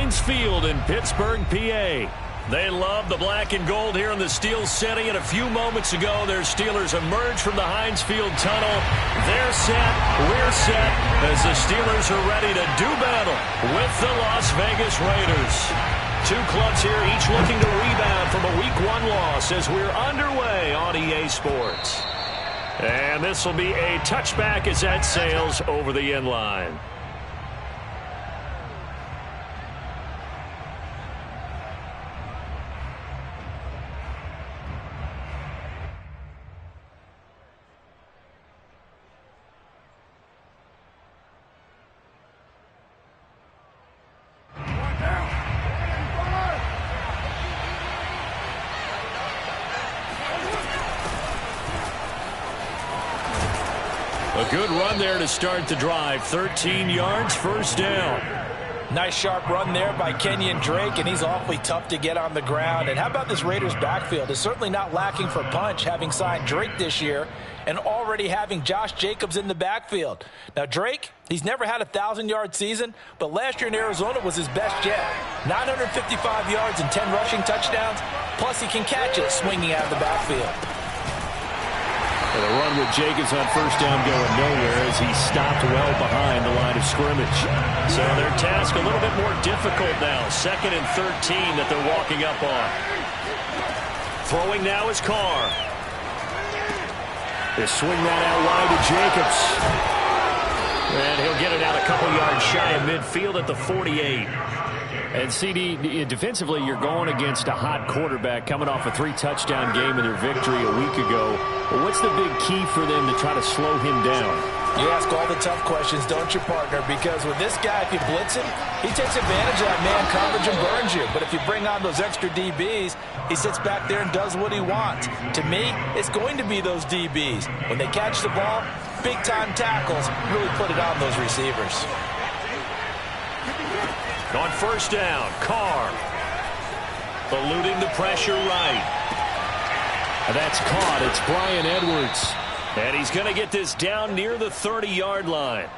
Heinz Field in Pittsburgh, PA. They love the black and gold here in the Steel City, and a few moments ago, their Steelers emerged from the Heinz Field tunnel. They're set, we're set, as the Steelers are ready to do battle with the Las Vegas Raiders. Two clubs here, each looking to rebound from a Week 1 loss as we're underway on EA Sports. And this will be a touchback as that sails over the end line. A good run there to start the drive. 13 yards, first down. Nice sharp run there by Kenyon Drake, and he's awfully tough to get on the ground. And how about this Raiders backfield? It's certainly not lacking for punch, having signed Drake this year and already having Josh Jacobs in the backfield. Now, Drake, he's never had a 1,000-yard season, but last year in Arizona was his best yet. 955 yards and 10 rushing touchdowns, plus he can catch it swinging out of the backfield. And a run with Jacobs on first down going nowhere as he stopped well behind the line of scrimmage. So their task a little bit more difficult now. 2nd and 13 that they're walking up on. Throwing now is Carr. They swing that out wide to Jacobs. And he'll get it out a couple yards shy of midfield at the 48. And CD, defensively, you're going against a hot quarterback coming off a 3-touchdown game in their victory a week ago. But what's the big key for them to try to slow him down? You ask all the tough questions, don't you, partner? Because with this guy, if you blitz him, he takes advantage of that man coverage and burns you. But if you bring on those extra DBs, he sits back there and does what he wants. To me, it's going to be those DBs. When they catch the ball, big-time tackles really put it on those receivers. On first down, Carr eluding the pressure right. That's caught. It's Bryan Edwards. And he's going to get this down near the 30-yard line.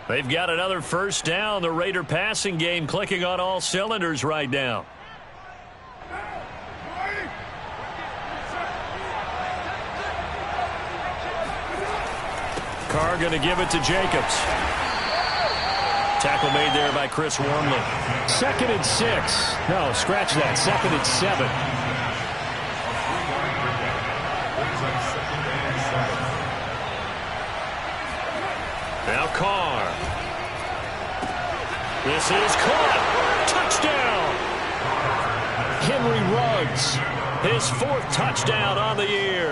They've got another first down. The Raider passing game clicking on all cylinders right now. Carr going to give it to Jacobs. Tackle made there by Chris Wormley. 2nd and 6. No, scratch that. 2nd and 7. Now Carr. This is caught. Touchdown. Henry Ruggs. His 4th touchdown on the year.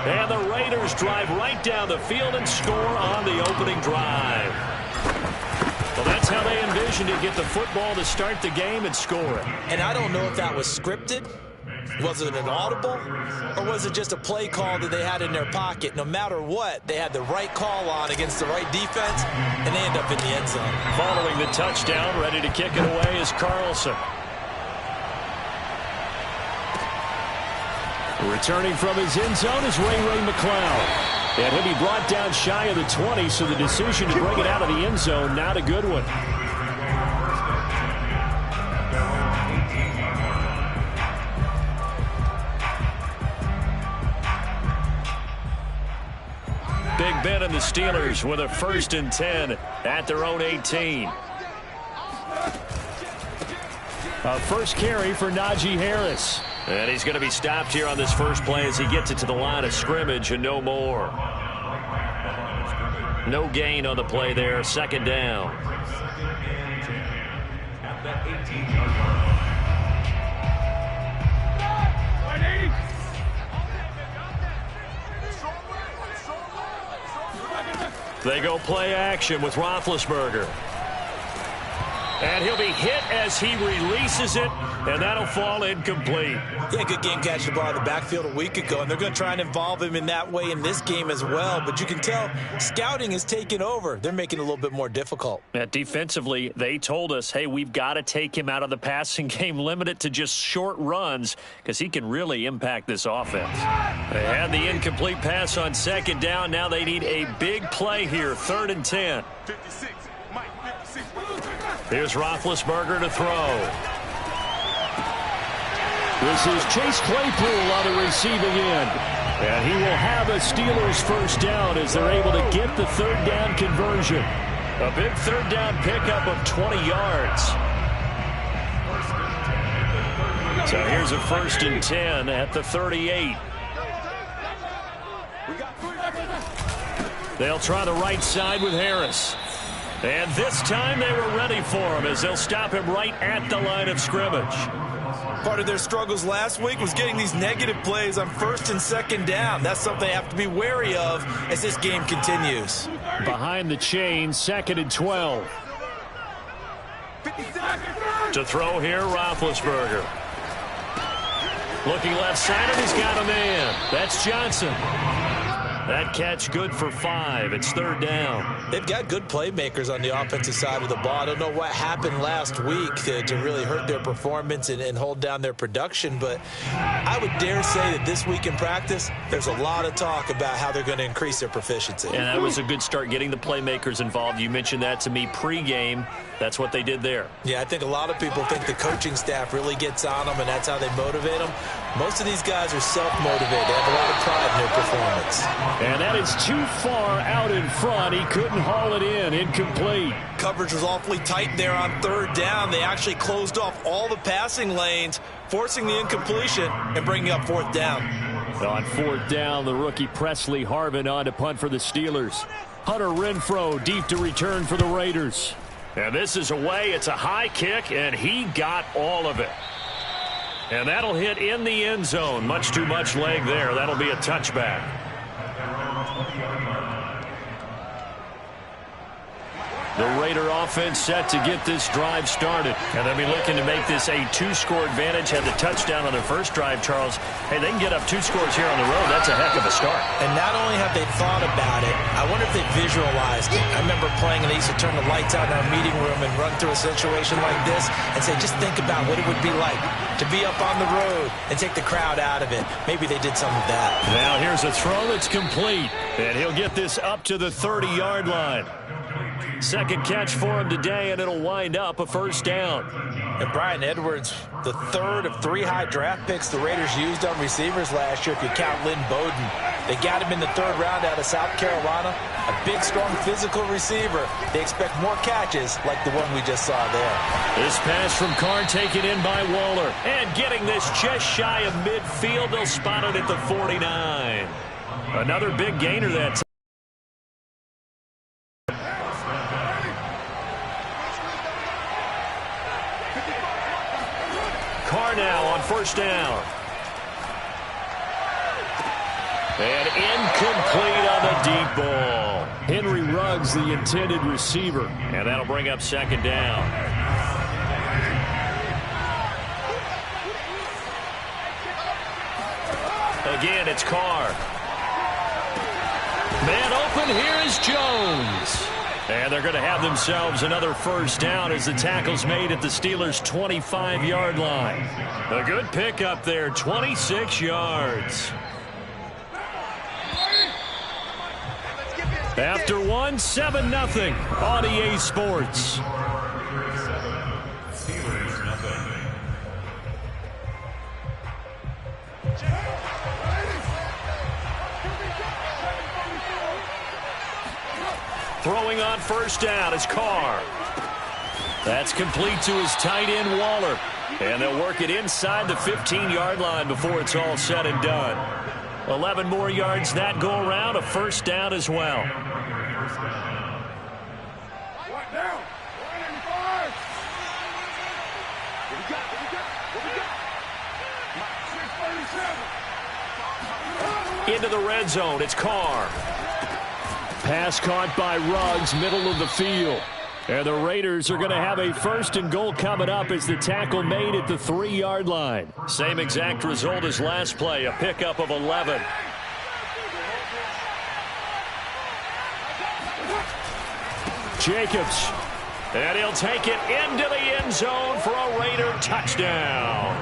And the Raiders drive right down the field and score on the opening drive. Well, that's how they envisioned it. Get the football to start the game and score it. And I don't know if that was scripted. Was it an audible? Or was it just a play call that they had in their pocket? No matter what, they had the right call on against the right defense, and they end up in the end zone. Following the touchdown, ready to kick it away is Carlson. Returning from his end zone is Ray McCloud. And he'll be brought down shy of the 20, so the decision to bring it out of the end zone, not a good one. Big Ben and the Steelers with a 1st and 10 at their own 18. A first carry for Najee Harris. And he's going to be stopped here on this first play as he gets it to the line of scrimmage and no more. No gain on the play there. 2nd down. They go play action with Roethlisberger. And he'll be hit as he releases it, and that'll fall incomplete. Yeah, good game catching the ball in the backfield a week ago, and they're going to try and involve him in that way in this game as well. But you can tell scouting is taking over. They're making it a little bit more difficult. Defensively, they told us, hey, we've got to take him out of the passing game, limit it to just short runs, because he can really impact this offense. They had the incomplete pass on 2nd down. Now they need a big play here, 3rd and 10. 56, Mike, 56. Here's Roethlisberger to throw. This is Chase Claypool on the receiving end. And he will have a Steelers first down as they're able to get the third down conversion. A big third down pickup of 20 yards. So here's a 1st and 10 at the 38. They'll try the right side with Harris. And this time they were ready for him as they'll stop him right at the line of scrimmage. Part of their struggles last week was getting these negative plays on 1st and 2nd down. That's something they have to be wary of as this game continues. Behind the chain, 2nd and 12. To throw here, Roethlisberger. Looking left side, and he's got a man. That's Johnson. That catch good for 5. It's 3rd down. They've got good playmakers on the offensive side of the ball. I don't know what happened last week to really hurt their performance and hold down their production, but I would dare say that this week in practice, there's a lot of talk about how they're going to increase their proficiency. And that was a good start getting the playmakers involved. You mentioned that to me pregame. That's what they did there. Yeah, I think a lot of people think the coaching staff really gets on them, and that's how they motivate them. Most of these guys are self-motivated. They have a lot of pride in their performance. And that is too far out in front. He couldn't haul it in. Incomplete. Coverage was awfully tight there on 3rd down. They actually closed off all the passing lanes, forcing the incompletion and bringing up 4th down. On 4th down, the rookie Presley Harvin on to punt for the Steelers. Hunter Renfrow deep to return for the Raiders. And this is away. It's a high kick, and he got all of it. And that'll hit in the end zone. Much too much leg there. That'll be a touchback. The Raider offense set to get this drive started. And they'll be looking to make this a 2-score advantage. Had the touchdown on their first drive, Charles. Hey, they can get up 2 scores here on the road. That's a heck of a start. And not only have they thought about it, I wonder if they visualized it. I remember playing, and they used to turn the lights out in our meeting room and run through a situation like this and say, just think about what it would be like to be up on the road and take the crowd out of it. Maybe they did some of that. Now here's a throw that's complete. And he'll get this up to the 30-yard line. 2nd catch for him today, and it'll wind up a 1st down. And Brian Edwards, the 3rd of 3 high draft picks the Raiders used on receivers last year, if you count Lynn Bowden. They got him in the 3rd round out of South Carolina. A big, strong, physical receiver. They expect more catches like the one we just saw there. This pass from Carr taken in by Waller. And getting this just shy of midfield. They'll spot it at the 49. Another big gainer that time. Carr now on 1st down. And incomplete on the deep ball. Henry Ruggs, the intended receiver. And that'll bring up 2nd down. Again, it's Carr. Man open, here is Jones. And they're going to have themselves another 1st down as the tackle's made at the Steelers' 25-yard line. A good pickup there, 26 yards. After 1, 7-0 on EA Sports. Throwing on 1st down is Carr. That's complete to his tight end, Waller. And they'll work it inside the 15-yard line before it's all said and done. 11 more yards that go around, a 1st down as well. Into the red zone, it's Carr. Pass caught by Ruggs, middle of the field. And the Raiders are going to have a 1st and goal coming up as the tackle made at the 3-yard line. Same exact result as last play, a pickup of 11. Jacobs. And he'll take it into the end zone for a Raider touchdown.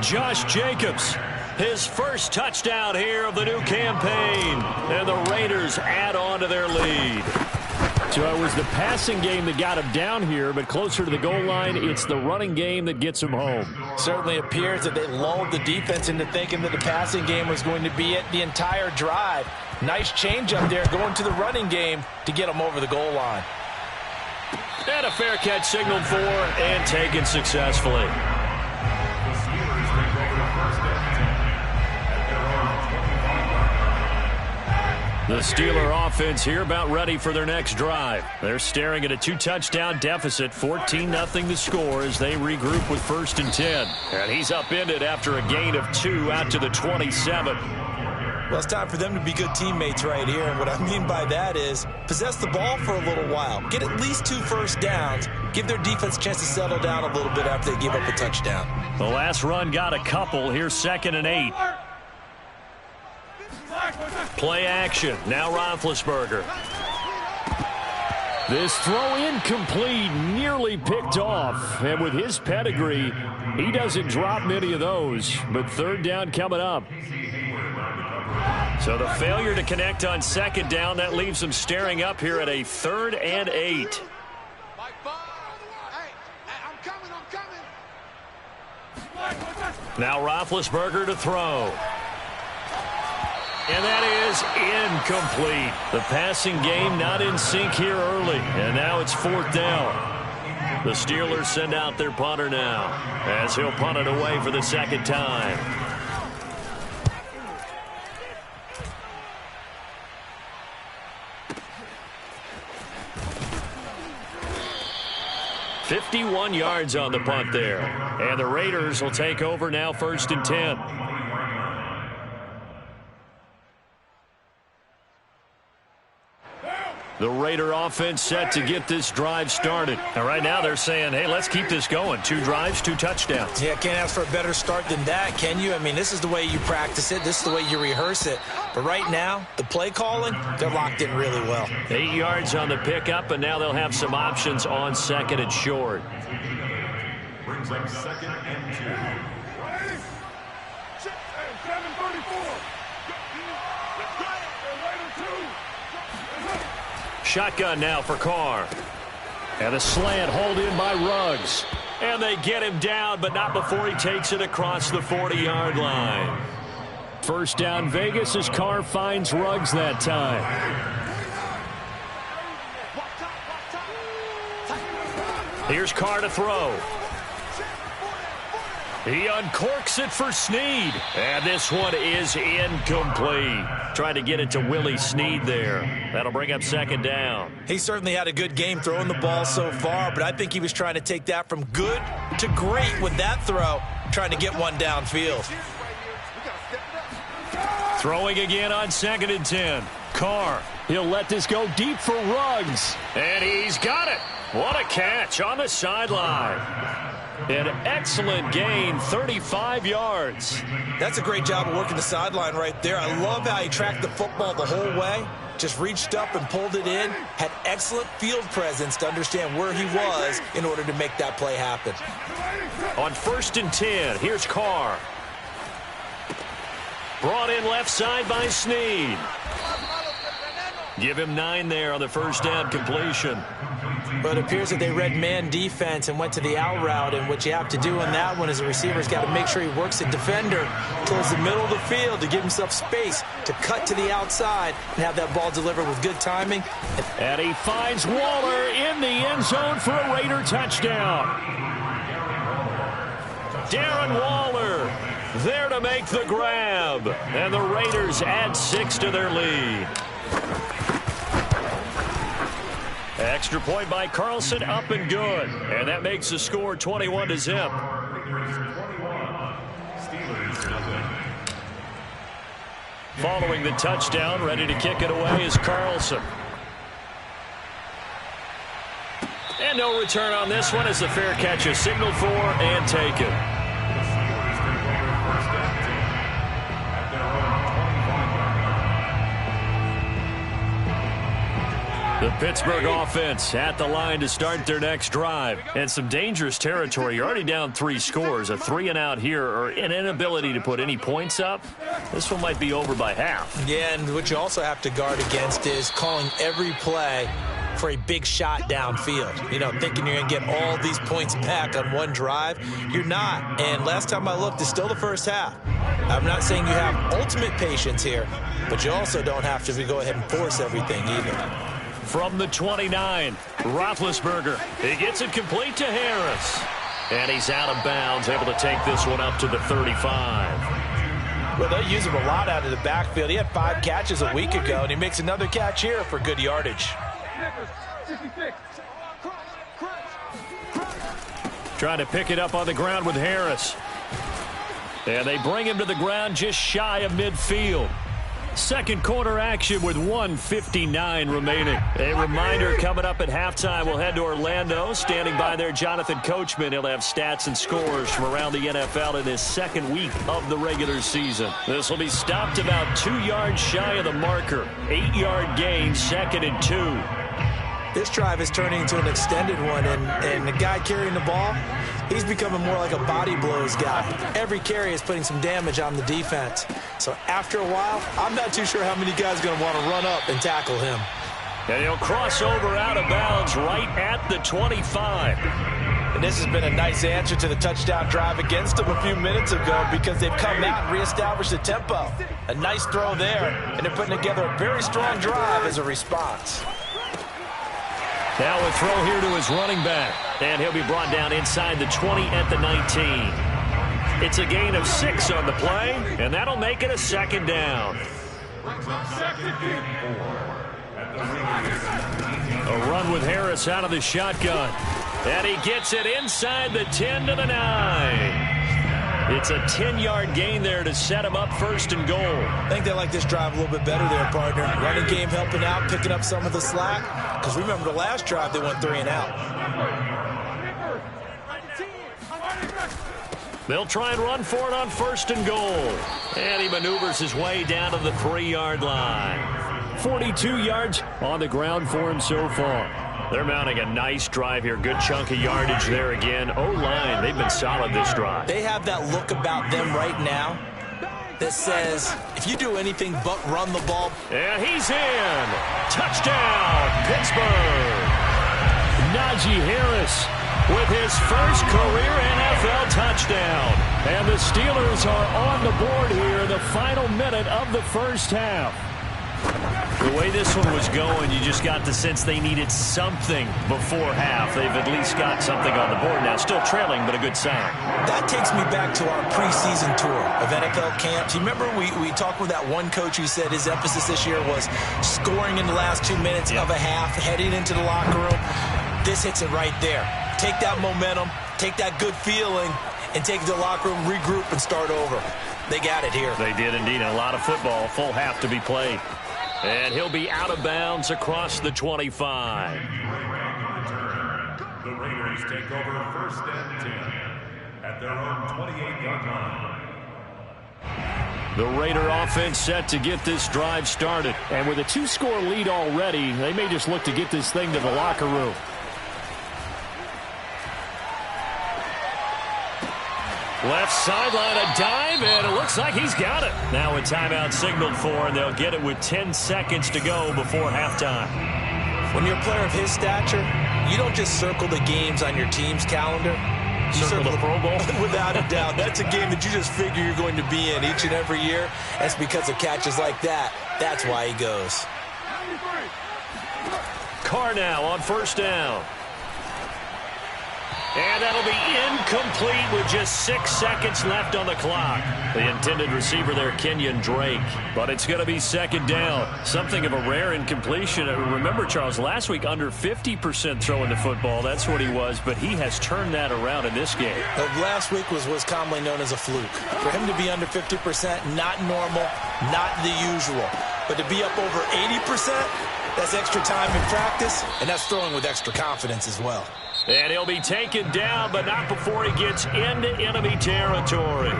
Josh Jacobs. His first touchdown here of the new campaign. And the Raiders add on to their lead. So it was the passing game that got him down here, but closer to the goal line, it's the running game that gets him home. Certainly appears that they lulled the defense into thinking that the passing game was going to be it the entire drive. Nice change up there going to the running game to get him over the goal line. And a fair catch signaled for and taken successfully. The Steeler offense here about ready for their next drive. They're staring at a 2-touchdown deficit, 14-0 the score as they regroup with 1st and 10. And he's upended after a gain of 2 out to the 27. Well, it's time for them to be good teammates right here. And what I mean by that is possess the ball for a little while. Get at least 2 first downs. Give their defense a chance to settle down a little bit after they give up a touchdown. The last run got a couple. Here's 2nd and 8. Play action. Now Roethlisberger. This throw incomplete, nearly picked off. And with his pedigree, he doesn't drop many of those. But 3rd down coming up. So the failure to connect on 2nd down, that leaves them staring up here at a 3rd and 8. Now Roethlisberger to throw. And that is incomplete. The passing game not in sync here early. And now it's 4th down. The Steelers send out their punter now as he'll punt it away for the 2nd time. .51 yards on the punt there. And the Raiders will take over now 1st and 10. The Raider offense set to get this drive started. And right now they're saying, hey, let's keep this going. 2 drives, 2 touchdowns. Yeah, can't ask for a better start than that, can you? I mean, this is the way you practice it. This is the way you rehearse it. But right now, the play calling, they're locked in really well. 8 yards on the pickup, and now they'll have some options on 2nd and short. Brings up 2nd and 2. 7:34. Shotgun now for Carr. And a slant hauled in by Ruggs. And they get him down, but not before he takes it across the 40-yard line. 1st down Vegas as Carr finds Ruggs that time. Here's Carr to throw. He uncorks it for Snead. And this one is incomplete. Trying to get it to Willie Snead there. That'll bring up 2nd down. He certainly had a good game throwing the ball so far, but I think he was trying to take that from good to great with that throw, trying to get one downfield. Throwing again on 2nd and 10. Carr. He'll let this go deep for Ruggs. And he's got it. What a catch on the sideline. An excellent gain, 35 yards. That's a great job of working the sideline right there. I love how he tracked the football the whole way. Just reached up and pulled it in. Had excellent field presence to understand where he was in order to make that play happen. On 1st and 10, here's Carr. Brought in left side by Snead. Give him 9 there on the 1st down completion. But it appears that they read man defense and went to the out route, and what you have to do in that one is the receiver's got to make sure he works the defender towards the middle of the field to give himself space to cut to the outside and have that ball delivered with good timing. And he finds Waller in the end zone for a Raider touchdown. Darren Waller there to make the grab. And the Raiders add 6 to their lead. Extra point by Carlson, up and good. And that makes the score 21-0. Following the touchdown, ready to kick it away is Carlson. And no return on this one as the fair catch is signaled for and taken. The Pittsburgh offense at the line to start their next drive. And some dangerous territory. You're already down 3 scores. A 3-and-out here or an inability to put any points up. This one might be over by half. Yeah, and what you also have to guard against is calling every play for a big shot downfield. You know, thinking you're going to get all these points back on one drive. You're not. And last time I looked, it's still the first half. I'm not saying you have ultimate patience here, but you also don't have to go ahead and force everything either. From the 29, Roethlisberger. He gets it complete to Harris. And he's out of bounds, able to take this one up to the 35. Well, they use him a lot out of the backfield. He had 5 catches a week ago, and he makes another catch here for good yardage. Trying to pick it up on the ground with Harris. And they bring him to the ground just shy of midfield. Second quarter action with 1:59 remaining. A reminder coming up at halftime. We'll head to Orlando. Standing by there, Jonathan Coachman. He'll have stats and scores from around the NFL in his second week of the regular season. This will be stopped about 2 yards shy of the marker. 8-yard gain, 2nd and 2. This drive is turning into an extended one, and the guy carrying the ball, he's becoming more like a body blows guy. Every carry is putting some damage on the defense. So after a while, I'm not too sure how many guys are going to want to run up and tackle him. And he'll cross over out of bounds right at the 25. And this has been a nice answer to the touchdown drive against them a few minutes ago because they've come out and reestablished the tempo. A nice throw there, and they're putting together a very strong drive as a response. Now a throw here to his running back. And he'll be brought down inside the 20 at the 19. It's a gain of 6 on the play, and that'll make it a 2nd down. A run with Harris out of the shotgun. And he gets it inside the 10 to the 9. It's a 10-yard gain there to set him up 1st and goal. I think they like this drive a little bit better there, partner. Running game helping out, picking up some of the slack. Because remember the last drive, they went 3 and out. They'll try and run for it on 1st and goal. And he maneuvers his way down to the 3-yard line. 42 yards on the ground for him so far. They're mounting a nice drive here. Good chunk of yardage there again. O-line, they've been solid this drive. They have that look about them right now that says, if you do anything but run the ball. And he's in. Touchdown, Pittsburgh. Najee Harris with his first career NFL touchdown. And the Steelers are on the board here in the final minute of the first half. The way this one was going, you just got the sense they needed something before half. They've at least got something on the board now. Still trailing, but a good sign. That takes me back to our preseason tour of NFL camps. You remember we talked with that one coach who said his emphasis this year was scoring in the last 2 minutes of a half, heading into the locker room. This hits it right there. Take that momentum, take that good feeling, and take it to the locker room, regroup, and start over. They got it here. They did indeed. A lot of football, full half to be played. And he'll be out of bounds across the 25. The Raiders take over 1st and 10 at their own 28-yard line. The Raider offense set to get this drive started. And with a 2-score lead already, they may just look to get this thing to the locker room. Left sideline, a dive, and it looks like he's got it. Now a timeout signaled for, and they'll get it with 10 seconds to go before halftime. When you're a player of his stature, you don't just circle the games on your team's calendar. You circle the Pro Bowl? Without a doubt. That's a game that you just figure you're going to be in each and every year. That's because of catches like that. That's why he goes. Carr now on 1st down. And that'll be incomplete with just 6 seconds left on the clock. The intended receiver there, Kenyon Drake. But it's going to be 2nd down. Something of a rare incompletion. Remember, Charles, last week under 50% throwing the football. That's what he was, but he has turned that around in this game. Last week was commonly known as a fluke. For him to be under 50%, not normal, not the usual. But to be up over 80%, that's extra time in practice, and that's throwing with extra confidence as well. And he'll be taken down, but not before he gets into enemy territory.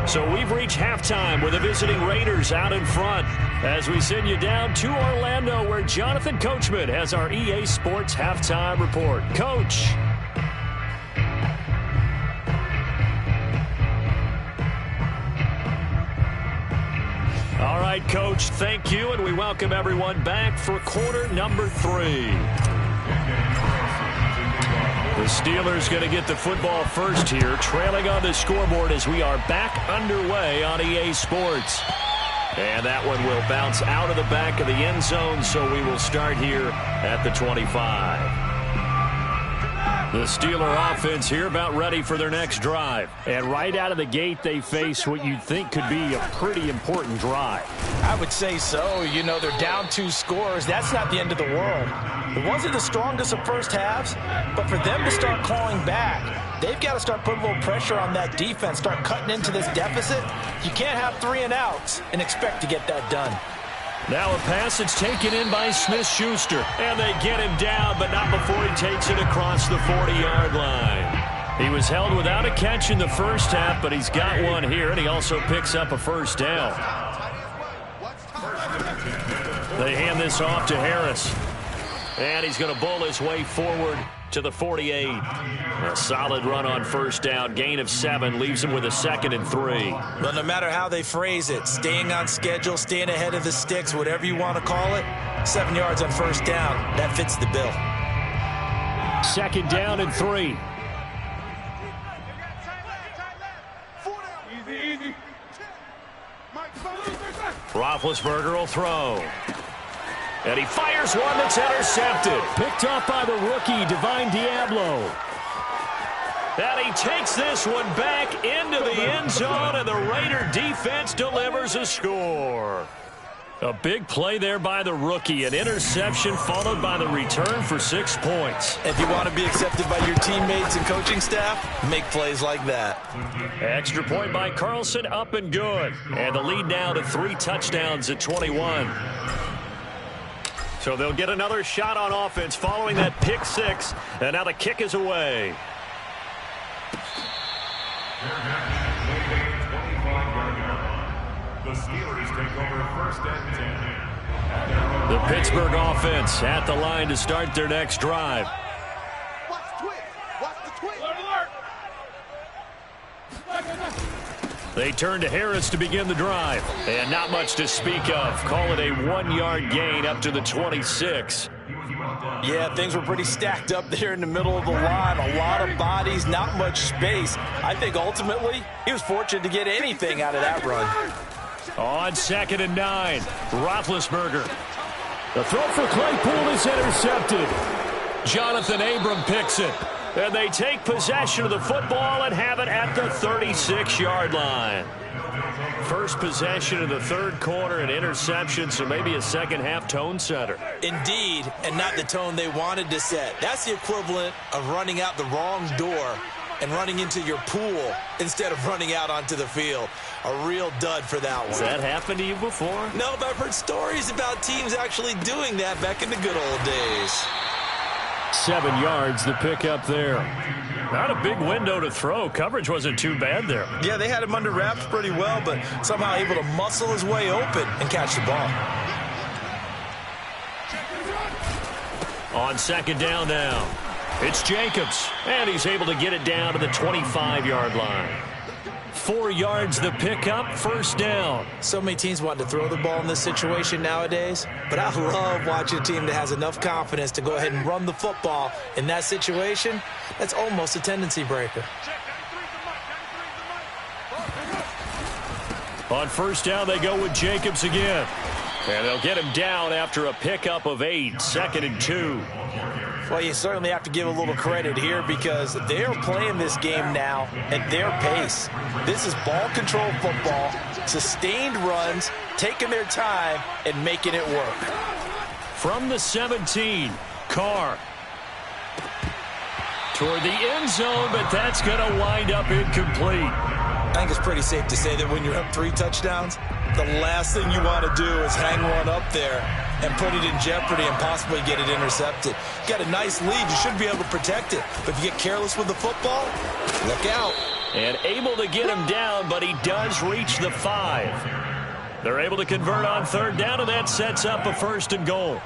So we've reached halftime with the visiting Raiders out in front as we send you down to Orlando where Jonathan Coachman has our EA Sports halftime report. Coach. All right. right, Coach. Thank you, and we welcome everyone back for quarter number 3. The Steelers going to get the football first here, trailing on the scoreboard as we are back underway on EA Sports. And that one will bounce out of the back of the end zone, so we will start here at the 25. The Steeler offense here about ready for their next drive. And right out of the gate, they face what you'd think could be a pretty important drive. I would say so. You know, they're down 2 scores. That's not the end of the world. It wasn't the strongest of first halves, but for them to start clawing back, they've got to start putting a little pressure on that defense, start cutting into this deficit. You can't have 3 and outs and expect to get that done. Now a pass that's taken in by Smith-Schuster. And they get him down, but not before he takes it across the 40-yard line. He was held without a catch in the first half, but he's got one here, and he also picks up a first down. They hand this off to Harris. And he's going to bowl his way forward to the 48. A solid run on first down. Gain of 7 leaves him with a 2nd and 3. Well, no matter how they phrase it, staying on schedule, staying ahead of the sticks, whatever you want to call it, 7 yards on first down, that fits the bill. 2nd down and 3. Roethlisberger will throw. And he fires one that's intercepted. Picked up by the rookie, Divine Diablo. And he takes this one back into the end zone, and the Raider defense delivers a score. A big play there by the rookie. An interception followed by the return for 6 points. If you want to be accepted by your teammates and coaching staff, make plays like that. Extra point by Carlson, up and good. And the lead now to 3 touchdowns at 21. So they'll get another shot on offense following that pick 6. And now the kick is away. The Steelers take over 1st and 10. The Pittsburgh offense at the line to start their next drive. Watch the twitch. Watch the twitch. They turn to Harris to begin the drive. And not much to speak of. Call it a 1-yard gain up to the 26. Yeah, things were pretty stacked up there in the middle of the line. A lot of bodies, not much space. I think ultimately he was fortunate to get anything out of that run. On 2nd and 9, Roethlisberger. The throw for Claypool is intercepted. Jonathan Abram picks it. And they take possession of the football and have it at the 36-yard line. First possession of the 3rd quarter, an interception, so maybe a second-half tone setter. Indeed, and not the tone they wanted to set. That's the equivalent of running out the wrong door and running into your pool instead of running out onto the field. A real dud for that one. Has that happened to you before? No, but I've heard stories about teams actually doing that back in the good old days. 7 yards, the pickup there. Not a big window to throw. Coverage wasn't too bad there. Yeah, they had him under wraps pretty well, but somehow able to muscle his way open and catch the ball. On 2nd down now, it's Jacobs, and he's able to get it down to the 25-yard line. 4 yards the pickup, 1st down. So many teams want to throw the ball in this situation nowadays, but I love watching a team that has enough confidence to go ahead and run the football in that situation. That's almost a tendency breaker. On 1st down, they go with Jacobs again. And they'll get him down after a pickup of 8, 2nd and 2. Well, you certainly have to give a little credit here because they're playing this game now at their pace. This is ball control football, sustained runs, taking their time, and making it work. From the 17, Carr. Toward the end zone, but that's going to wind up incomplete. I think it's pretty safe to say that when you're up 3 touchdowns, the last thing you want to do is hang one up there and put it in jeopardy and possibly get it intercepted. You got a nice lead. You should be able to protect it. But if you get careless with the football, look out. And able to get him down, but he does reach the 5. They're able to convert on 3rd down, and that sets up a 1st and goal.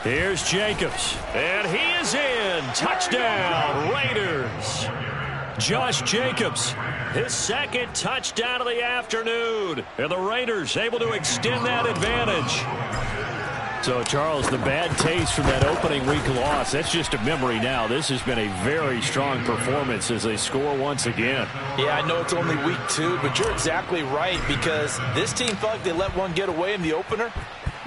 Here's Jacobs, and he is in. Touchdown, Raiders. Josh Jacobs, his second touchdown of the afternoon. And the Raiders able to extend that advantage. So, Charles, the bad taste from that opening week loss, that's just a memory now. This has been a very strong performance as they score once again. Yeah, I know it's only week 2, but you're exactly right, because this team felt like they let one get away in the opener.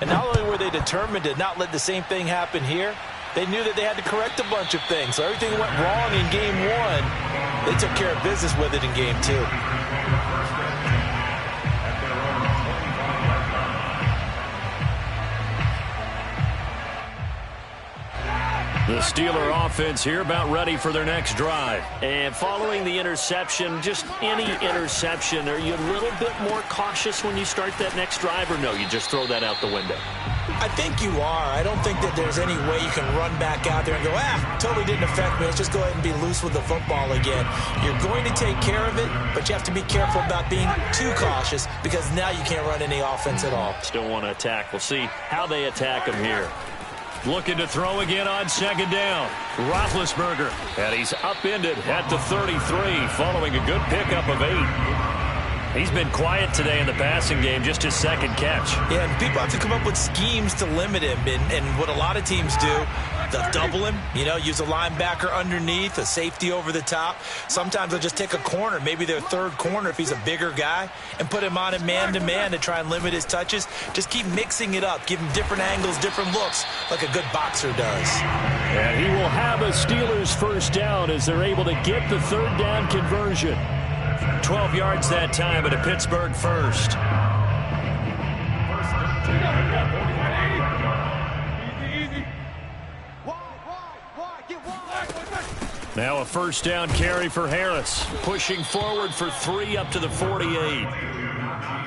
And not only were they determined to not let the same thing happen here, they knew that they had to correct a bunch of things. So everything went wrong in game 1. They took care of business with it in game 2. The Steeler offense here about ready for their next drive. And following the interception, just any interception, are you a little bit more cautious when you start that next drive, or no, you just throw that out the window? I think you are. I don't think that there's any way you can run back out there and go, totally didn't affect me. Let's just go ahead and be loose with the football again. You're going to take care of it, but you have to be careful about being too cautious, because now you can't run any offense at all. Still want to attack. We'll see how they attack them here. Looking to throw again on second down. Roethlisberger, and he's upended at the 33 following a good pickup of 8. He's been quiet today in the passing game, just his second catch. Yeah, and people have to come up with schemes to limit him, and what a lot of teams do, they'll double him, use a linebacker underneath, a safety over the top. Sometimes they'll just take a corner, maybe their third corner if he's a bigger guy, and put him on a man-to-man to try and limit his touches. Just keep mixing it up, give him different angles, different looks, like a good boxer does. And he will have a Steelers first down as they're able to get the third down conversion. 12 yards that time, but a Pittsburgh first. Now a first down carry for Harris. Pushing forward for 3 up to the 48.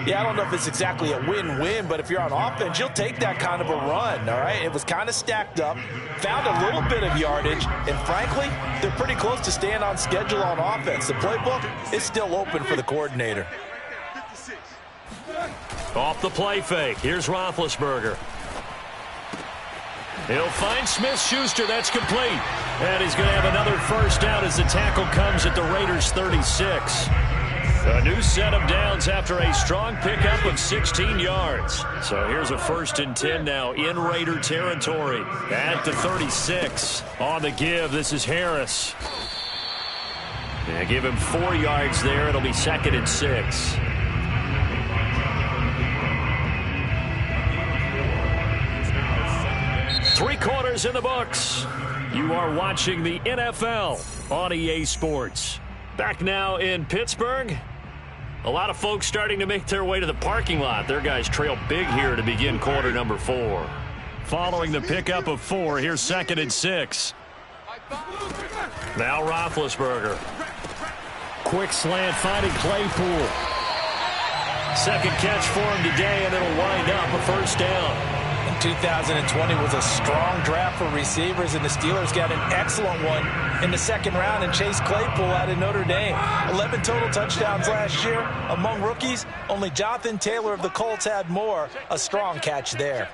Yeah, I don't know if it's exactly a win-win, but if you're on offense, you'll take that kind of a run, all right? It was kind of stacked up, found a little bit of yardage, and frankly, they're pretty close to staying on schedule on offense. The playbook is still open for the coordinator. Off the play fake. Here's Roethlisberger. He'll find Smith-Schuster. That's complete. And he's going to have another first down as the tackle comes at the Raiders' 36. A new set of downs after a strong pickup of 16 yards. So here's a 1st and 10 now in Raider territory at the 36. On the give, this is Harris. Yeah, give him 4 yards there. It'll be 2nd and 6. Three quarters in the books. You are watching the NFL on EA Sports. Back now in Pittsburgh. A lot of folks starting to make their way to the parking lot. Their guys trail big here to begin quarter number 4. Following the pickup of 4, here's 2nd and 6. Now Roethlisberger. Quick slant finding Claypool. Second catch for him today, and it'll wind up a first down. 2020 was a strong draft for receivers, and the Steelers got an excellent one in the 2nd round and Chase Claypool out of Notre Dame. 11 total touchdowns last year. Among rookies, only Jonathan Taylor of the Colts had more. A strong catch there.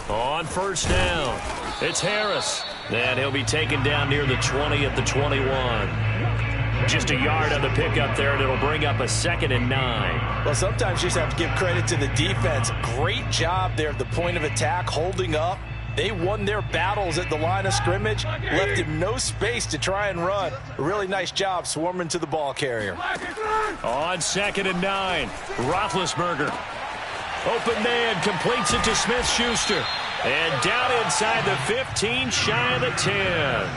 On first down, it's Harris. And he'll be taken down near the 20 at the 21. Just a yard on the pickup there, and it'll bring up a 2nd and 9. Well, sometimes you just have to give credit to the defense. Great job there at the point of attack, holding up. They won their battles at the line of scrimmage, left him no space to try and run. A really nice job swarming to the ball carrier. On 2nd and 9, Roethlisberger. Open man, completes it to Smith-Schuster. And down inside the 15, shy of the 10.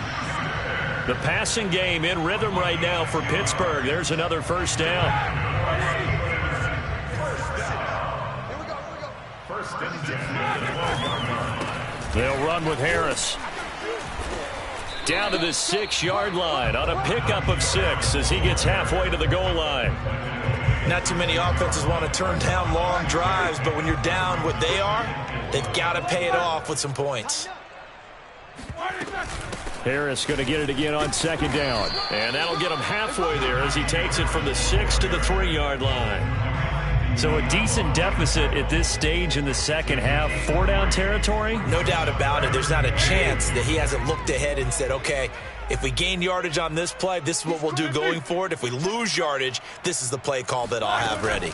The passing game in rhythm right now for Pittsburgh. There's another first down. They'll run with Harris. Down to the 6-yard line on a pickup of 6 as he gets halfway to the goal line. Not too many offenses want to turn down long drives, but when you're down what they are, they've got to pay it off with some points. Harris going to get it again on 2nd down. And that'll get him halfway there as he takes it from the 6 to the 3-yard line. So a decent deficit at this stage in the second half. 4-down territory? No doubt about it. There's not a chance that he hasn't looked ahead and said, okay, if we gain yardage on this play, this is what we'll do going forward. If we lose yardage, this is the play call that I'll have ready.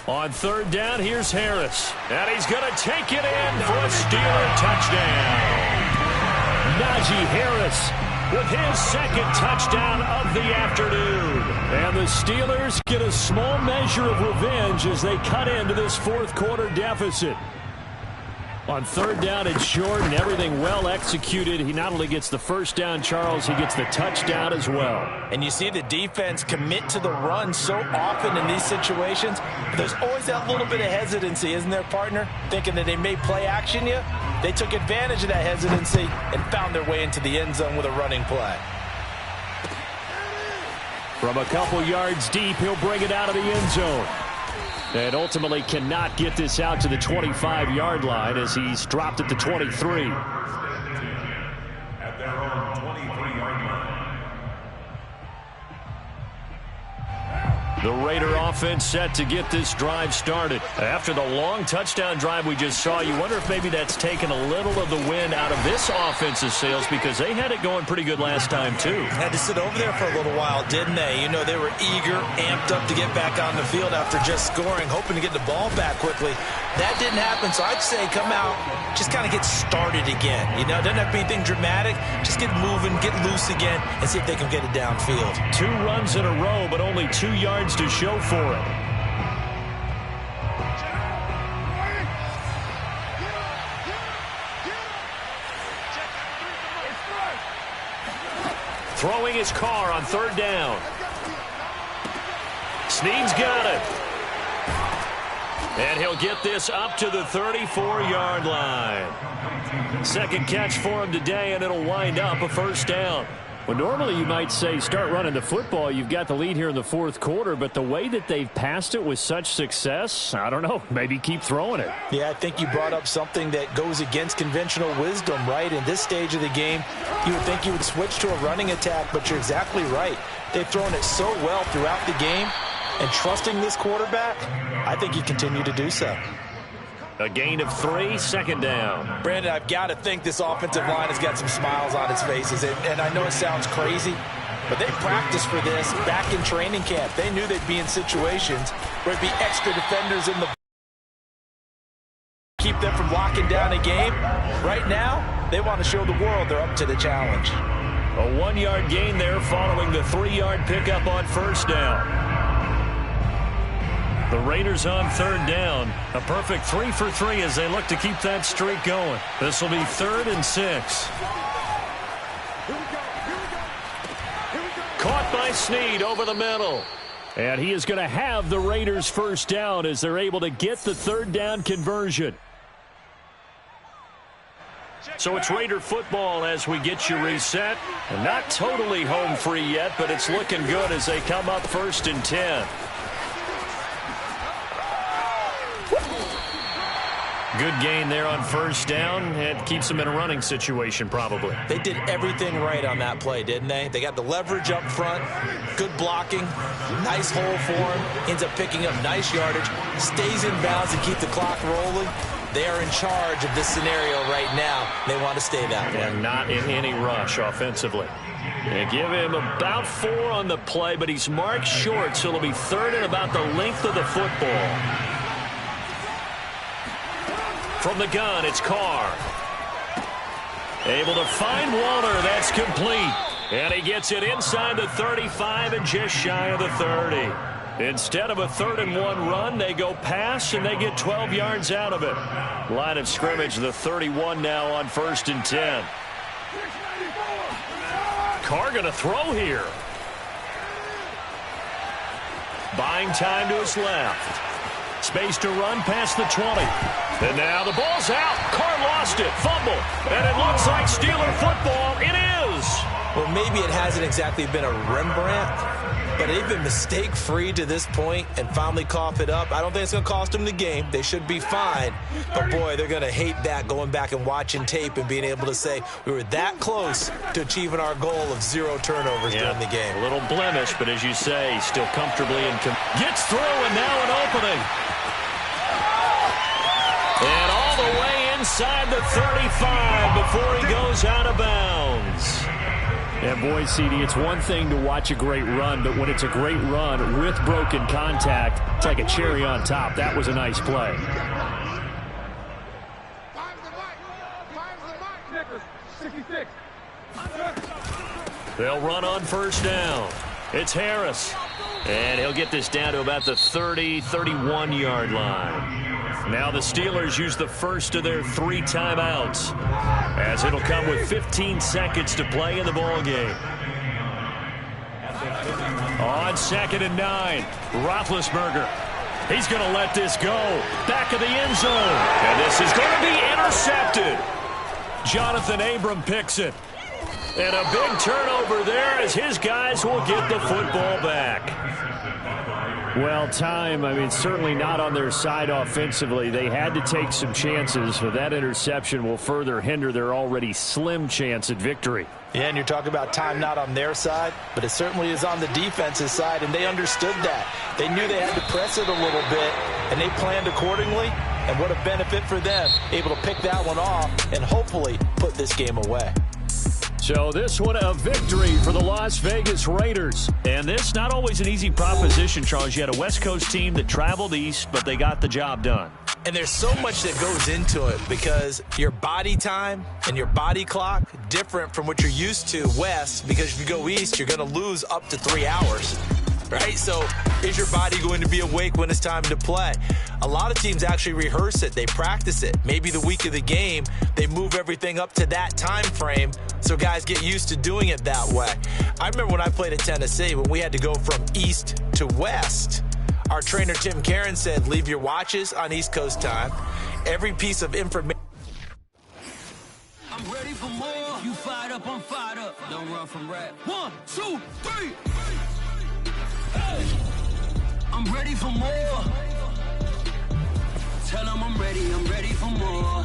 On 3rd down, here's Harris. And he's going to take it in for a Steeler touchdown. Najee Harris with his 2nd touchdown of the afternoon. And the Steelers get a small measure of revenge as they cut into this 4th quarter deficit. On 3rd down, it's short and everything well executed. He not only gets the 1st down, Charles, he gets the touchdown as well. And you see the defense commit to the run so often in these situations. But there's always that little bit of hesitancy, isn't there, partner? Thinking that they may play action you. They took advantage of that hesitancy and found their way into the end zone with a running play. From a couple yards deep, he'll bring it out of the end zone. And ultimately cannot get this out to the 25-yard line as he's dropped at the 23. At their own 23-yard line. The Raider offense set to get this drive started. After the long touchdown drive we just saw, you wonder if maybe that's taken a little of the wind out of this offense's sails because they had it going pretty good last time too. Had to sit over there for a little while, didn't they? You know, they were eager, amped up to get back on the field after just scoring, hoping to get the ball back quickly. That didn't happen, so I'd say come out, just kind of get started again. You know, it doesn't have to be anything dramatic. Just get moving, get loose again, and see if they can get it downfield. 2 runs in a row, but only 2 yards to show for it. Throwing his car on 3rd down. Snead's got it. And he'll get this up to the 34-yard line. 2nd catch for him today, and it'll wind up a 1st down. Well, normally you might say start running the football. You've got the lead here in the 4th quarter, but the way that they've passed it with such success, I don't know, maybe keep throwing it. Yeah, I think you brought up something that goes against conventional wisdom, right? In this stage of the game, you would think you would switch to a running attack, but you're exactly right. They've thrown it so well throughout the game, and trusting this quarterback, I think you continue to do so. A gain of 3, 2nd down. Brandon, I've got to think this offensive line has got some smiles on its faces. And I know it sounds crazy, but they practiced for this back in training camp. They knew they'd be in situations where it'd be extra defenders in the keep them from locking down a game. Right now, they want to show the world they're up to the challenge. A 1-yard gain there following the 3-yard pickup on 1st down. The Raiders on 3rd down. A perfect 3 for 3 as they look to keep that streak going. This will be 3rd and 6. Caught by Snead over the middle. And he is going to have the Raiders' 1st down as they're able to get the 3rd down conversion. So it's Raider football as we get you reset. And not totally home free yet, but it's looking good as they come up 1st and 10. Good gain there on 1st down. It keeps them in a running situation probably. They did everything right on that play, didn't they? They got the leverage up front, good blocking, nice hole for him, ends up picking up nice yardage, stays in bounds and keep the clock rolling. They are in charge of this scenario right now. They want to stay that way. And not in any rush offensively. They give him about 4 on the play, but he's marked short, so it'll be 3rd and about the length of the football. From the gun, it's Carr. Able to find Waller. That's complete. And he gets it inside the 35 and just shy of the 30. Instead of a 3rd and 1 run, they go pass, and they get 12 yards out of it. Line of scrimmage, the 31 now on 1st and 10. Carr going to throw here. Buying time to his left. Space to run past the 20. And now the ball's out. Carr lost it. Fumble. And it looks like Steeler football. It is. Well, maybe it hasn't exactly been a Rembrandt, but they've been mistake-free to this point and finally cough it up. I don't think it's going to cost them the game. They should be fine. But, boy, they're going to hate that going back and watching tape and being able to say we were that close to achieving our goal of 0 turnovers during the game. A little blemish, but as you say, still comfortably in. Gets through and now an opening. And all the way inside the 35 before he goes out of bounds. And boy, CD, it's one thing to watch a great run, but when it's a great run with broken contact, it's like a cherry on top. That was a nice play. They'll run on first down. It's Harris. And he'll get this down to about the 30, 31-yard line. Now the Steelers use the first of their 3 timeouts, as it'll come with 15 seconds to play in the ballgame. On 2nd and 9, Roethlisberger. He's going to let this go. Back of the end zone. And this is going to be intercepted. Jonathan Abram picks it. And a big turnover there as his guys will get the football back. Well, time, I mean, certainly not on their side offensively. They had to take some chances, but that interception will further hinder their already slim chance at victory. Yeah, and you're talking about time not on their side, but it certainly is on the defense's side, and they understood that. They knew they had to press it a little bit, and they planned accordingly, and what a benefit for them, able to pick that one off and hopefully put this game away. So this one a victory for the Las Vegas Raiders. And this not always an easy proposition, Charles. You had a West Coast team that traveled east, but they got the job done. And there's so much that goes into it because your body time and your body clock different from what you're used to west, because if you go east, you're going to lose up to 3 hours. Right? So is your body going to be awake when it's time to play? A lot of teams actually rehearse it. They practice it. Maybe the week of the game, they move everything up to that time frame so guys get used to doing it that way. I remember when I played at Tennessee, when we had to go from east to west, our trainer Tim Karen said, leave your watches on East Coast time. Every piece of information. I'm ready for more. You fired up, I'm fired up. Don't run from rap. 1, 2, 3. I'm ready for more. Tell them I'm ready for more.